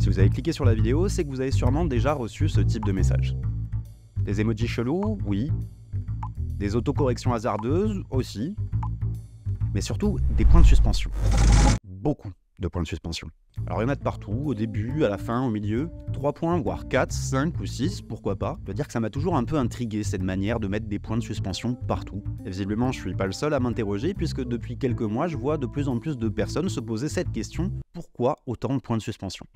Si vous avez cliqué sur la vidéo, c'est que vous avez sûrement déjà reçu ce type de message. Des emojis chelous, oui. Des autocorrections hasardeuses, aussi. Mais surtout, des points de suspension. Beaucoup de points de suspension. Alors il y en a de partout, au début, à la fin, au milieu. 3 points, voire 4, 5 ou 6, pourquoi pas. Je dois dire que ça m'a toujours un peu intrigué, cette manière de mettre des points de suspension partout. Et visiblement, je suis pas le seul à m'interroger, puisque depuis quelques mois, je vois de plus en plus de personnes se poser cette question. Pourquoi autant de points de suspension?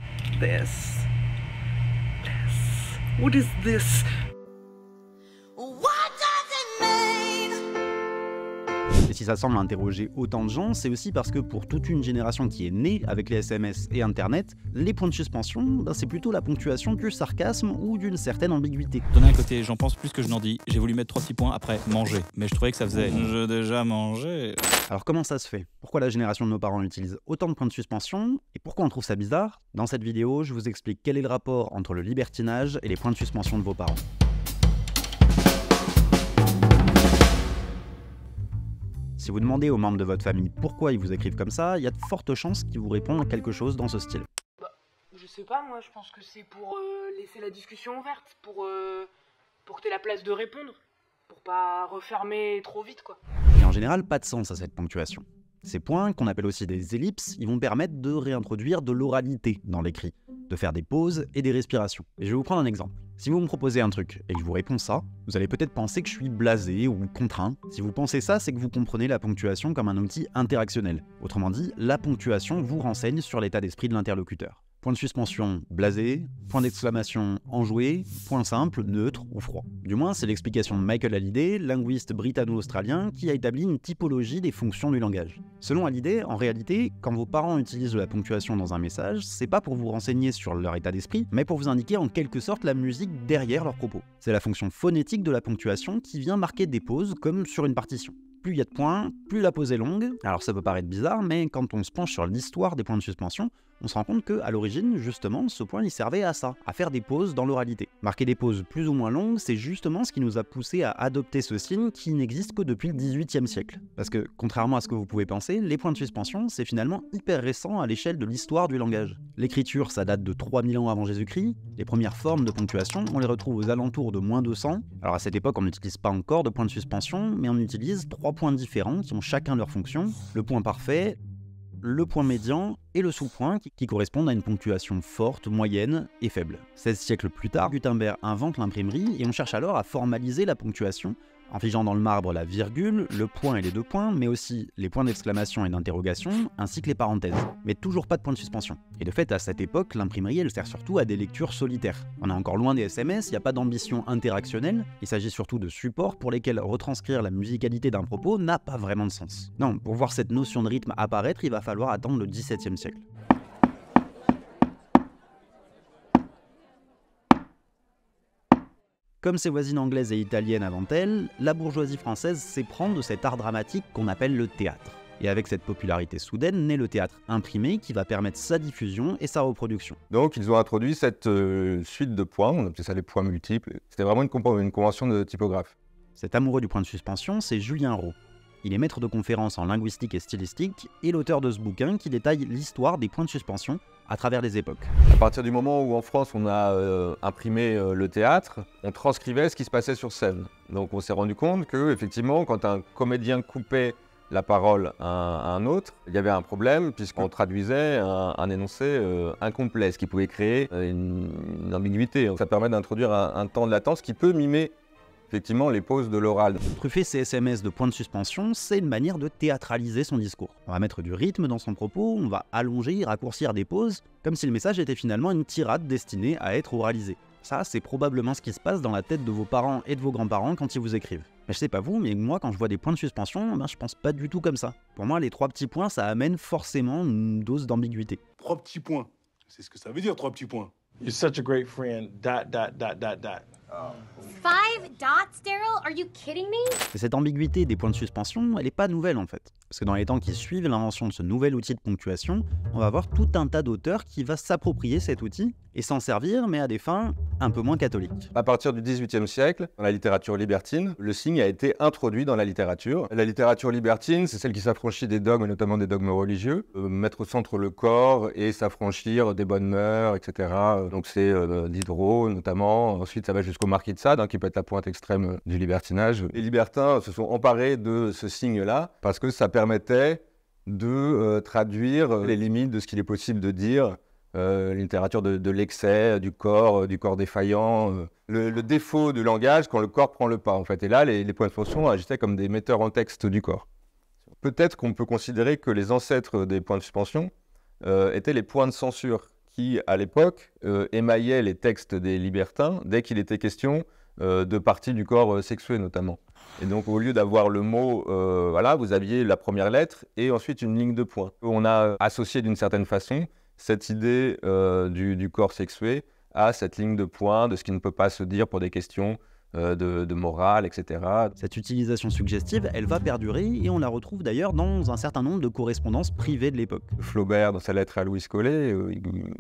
What is this? Et si ça semble interroger autant de gens, c'est aussi parce que pour toute une génération qui est née avec les SMS et Internet, les points de suspension, c'est plutôt la ponctuation du sarcasme ou d'une certaine ambiguïté. D'un un côté, j'en pense plus que je n'en dis. J'ai voulu mettre 3 petits points après manger, mais je trouvais que ça faisait j'ai déjà mangé. Alors comment ça se fait? Pourquoi la génération de nos parents utilise autant de points de suspension? Et pourquoi on trouve ça bizarre? Dans cette vidéo, je vous explique quel est le rapport entre le libertinage et les points de suspension de vos parents. Si vous demandez aux membres de votre famille pourquoi ils vous écrivent comme ça, il y a de fortes chances qu'ils vous répondent quelque chose dans ce style. Je sais pas, moi je pense que c'est pour laisser la discussion ouverte, pour que t'aies la place de répondre, pour pas refermer trop vite quoi. Et en général, pas de sens à cette ponctuation. Ces points, qu'on appelle aussi des ellipses, ils vont permettre de réintroduire de l'oralité dans l'écrit, de faire des pauses et des respirations. Et je vais vous prendre un exemple. Si vous me proposez un truc et que je vous réponds ça, vous allez peut-être penser que je suis blasé ou contraint. Si vous pensez ça, c'est que vous comprenez la ponctuation comme un outil interactionnel. Autrement dit, la ponctuation vous renseigne sur l'état d'esprit de l'interlocuteur. Point de suspension, blasé. Point d'exclamation, enjoué. Point simple, neutre ou froid. Du moins, c'est l'explication de Michael Halliday, linguiste britanno-australien, qui a établi une typologie des fonctions du langage. Selon Halliday, en réalité, quand vos parents utilisent de la ponctuation dans un message, c'est pas pour vous renseigner sur leur état d'esprit, mais pour vous indiquer en quelque sorte la musique derrière leurs propos. C'est la fonction phonétique de la ponctuation qui vient marquer des pauses comme sur une partition. Plus il y a de points, plus la pause est longue. Alors ça peut paraître bizarre, mais quand on se penche sur l'histoire des points de suspension, on se rend compte qu'à l'origine, justement, ce point il servait à ça, à faire des pauses dans l'oralité. Marquer des pauses plus ou moins longues, c'est justement ce qui nous a poussé à adopter ce signe qui n'existe que depuis le XVIIIe siècle. Parce que, contrairement à ce que vous pouvez penser, les points de suspension, c'est finalement hyper récent à l'échelle de l'histoire du langage. L'écriture, ça date de 3000 ans avant Jésus-Christ. Les premières formes de ponctuation, on les retrouve aux alentours de moins 200. Alors à cette époque, on n'utilise pas encore de points de suspension, mais on utilise 3 points différents qui ont chacun leur fonction. Le point parfait, le point médian et le sous-point qui correspondent à une ponctuation forte, moyenne et faible. 16 siècles plus tard, Gutenberg invente l'imprimerie et on cherche alors à formaliser la ponctuation en figeant dans le marbre la virgule, le point et les 2 points, mais aussi les points d'exclamation et d'interrogation, ainsi que les parenthèses. Mais toujours pas de point de suspension. Et de fait, à cette époque, l'imprimerie, elle sert surtout à des lectures solitaires. On est encore loin des SMS, il n'y a pas d'ambition interactionnelle, il s'agit surtout de supports pour lesquels retranscrire la musicalité d'un propos n'a pas vraiment de sens. Non, pour voir cette notion de rythme apparaître, il va falloir attendre le XVIIe siècle. Comme ses voisines anglaises et italiennes avant elle, la bourgeoisie française s'éprend de cet art dramatique qu'on appelle le théâtre. Et avec cette popularité soudaine, naît le théâtre imprimé qui va permettre sa diffusion et sa reproduction. Donc ils ont introduit cette suite de points, on appelait ça les points multiples. C'était vraiment une convention de typographe. Cet amoureux du point de suspension, c'est Julien Rau. Il est maître de conférences en linguistique et stylistique et l'auteur de ce bouquin qui détaille l'histoire des points de suspension à travers les époques. À partir du moment où en France on a imprimé le théâtre, on transcrivait ce qui se passait sur scène. Donc on s'est rendu compte que effectivement, quand un comédien coupait la parole à un autre, il y avait un problème puisqu'on traduisait un énoncé incomplet, ce qui pouvait créer une ambiguïté. Ça permet d'introduire un temps de latence qui peut mimer effectivement les pauses de l'oral. Truffer ses SMS de points de suspension, c'est une manière de théâtraliser son discours. On va mettre du rythme dans son propos, on va allonger, raccourcir des pauses, comme si le message était finalement une tirade destinée à être oralisée. Ça, c'est probablement ce qui se passe dans la tête de vos parents et de vos grands-parents quand ils vous écrivent. Mais je sais pas vous, mais moi quand je vois des points de suspension, je pense pas du tout comme ça. Pour moi, les 3 petits points, ça amène forcément une dose d'ambiguïté. 3 petits points, c'est ce que ça veut dire 3 petits points. You're such a great friend, ... 5 dots, Daryl? Are you kidding me? Et cette ambiguïté des points de suspension, elle n'est pas nouvelle en fait. Parce que dans les temps qui suivent l'invention de ce nouvel outil de ponctuation, on va voir tout un tas d'auteurs qui va s'approprier cet outil et s'en servir, mais à des fins un peu moins catholiques. À partir du XVIIIe siècle, dans la littérature libertine, le signe a été introduit dans la littérature. La littérature libertine, c'est celle qui s'affranchit des dogmes, notamment des dogmes religieux, mettre au centre le corps et s'affranchir des bonnes mœurs, etc. Donc c'est Diderot notamment. Ensuite, ça va jusqu'au Marquis de Sade, qui peut être la pointe extrême du libertinage. Les libertins se sont emparés de ce signe-là parce que ça permettait de traduire les limites de ce qu'il est possible de dire. Littérature de l'excès, du corps défaillant, le défaut du langage quand le corps prend le pas en fait. Et là, les points de suspension agissaient comme des metteurs en texte du corps. Peut-être qu'on peut considérer que les ancêtres des points de suspension étaient les points de censure qui, à l'époque, émaillaient les textes des libertins dès qu'il était question de parties du corps sexué notamment. Et donc, au lieu d'avoir le mot, voilà, vous aviez la première lettre et ensuite une ligne de points. On a associé d'une certaine façon cette idée du corps sexué à cette ligne de points, de ce qui ne peut pas se dire pour des questions de morale, etc. Cette utilisation suggestive, elle va perdurer et on la retrouve d'ailleurs dans un certain nombre de correspondances privées de l'époque. Flaubert, dans sa lettre à Louis Collet,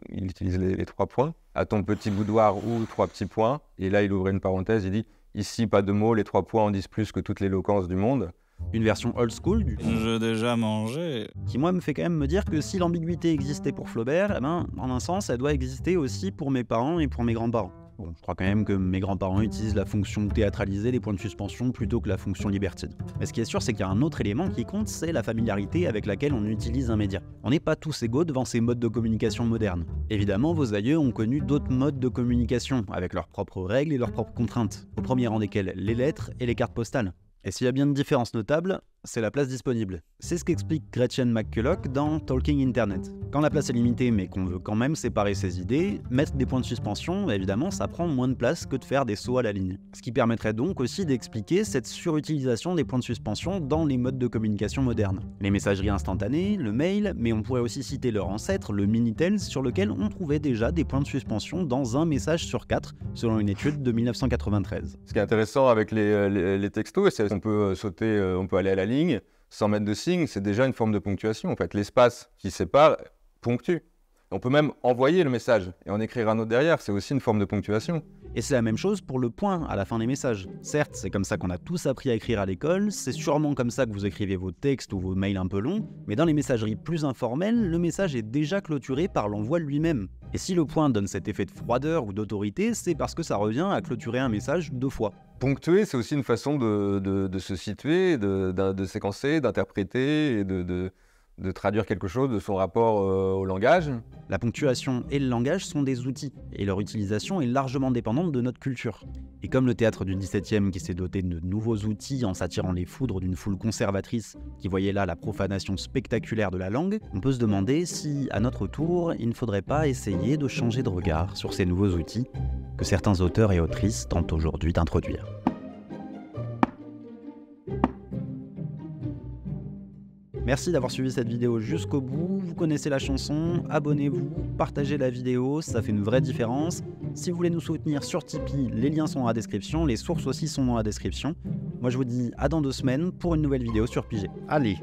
il utilise les 3 points. À ton petit boudoir ou 3 petits points. Et là, il ouvrait une parenthèse, il dit « Ici, pas de mots, les 3 points en disent plus que toute l'éloquence du monde ». Une version old school du J'ai déjà mangé. qui moi me fait quand même me dire que si l'ambiguïté existait pour Flaubert, eh ben, en un sens elle doit exister aussi pour mes parents et pour mes grands-parents. Bon, je crois quand même que mes grands-parents utilisent la fonction théâtralisée des points de suspension plutôt que la fonction libertine. Mais ce qui est sûr, c'est qu'il y a un autre élément qui compte, c'est la familiarité avec laquelle on utilise un média. On n'est pas tous égaux devant ces modes de communication modernes. Évidemment, vos aïeux ont connu d'autres modes de communication, avec leurs propres règles et leurs propres contraintes, au premier rang desquelles les lettres et les cartes postales. Et s'il y a bien une différence notable, c'est la place disponible. C'est ce qu'explique Gretchen McCulloch dans Talking Internet. Quand la place est limitée mais qu'on veut quand même séparer ses idées, mettre des points de suspension, évidemment, ça prend moins de place que de faire des sauts à la ligne. Ce qui permettrait donc aussi d'expliquer cette surutilisation des points de suspension dans les modes de communication modernes. Les messageries instantanées, le mail, mais on pourrait aussi citer leur ancêtre, le Minitel, sur lequel on trouvait déjà des points de suspension dans un message sur 4, selon une étude de 1993. Ce qui est intéressant avec les textos, c'est qu'on peut sauter, on peut aller à la ligne, sans mettre de signe, c'est déjà une forme de ponctuation. En fait, l'espace qui sépare ponctue. On peut même envoyer le message et en écrire un autre derrière, c'est aussi une forme de ponctuation. Et c'est la même chose pour le point à la fin des messages. Certes, c'est comme ça qu'on a tous appris à écrire à l'école, c'est sûrement comme ça que vous écrivez vos textes ou vos mails un peu longs, mais dans les messageries plus informelles, le message est déjà clôturé par l'envoi lui-même. Et si le point donne cet effet de froideur ou d'autorité, c'est parce que ça revient à clôturer un message 2 fois. Ponctuer, c'est aussi une façon de se situer, de séquencer, d'interpréter et de traduire quelque chose de son rapport au langage. La ponctuation et le langage sont des outils, et leur utilisation est largement dépendante de notre culture. Et comme le théâtre du XVIIe qui s'est doté de nouveaux outils en s'attirant les foudres d'une foule conservatrice qui voyait là la profanation spectaculaire de la langue, on peut se demander si, à notre tour, il ne faudrait pas essayer de changer de regard sur ces nouveaux outils que certains auteurs et autrices tentent aujourd'hui d'introduire. Merci d'avoir suivi cette vidéo jusqu'au bout, vous connaissez la chanson, abonnez-vous, partagez la vidéo, ça fait une vraie différence. Si vous voulez nous soutenir sur Tipeee, les liens sont dans la description, les sources aussi sont dans la description. Moi je vous dis à dans 2 semaines pour une nouvelle vidéo sur Pigé. Allez!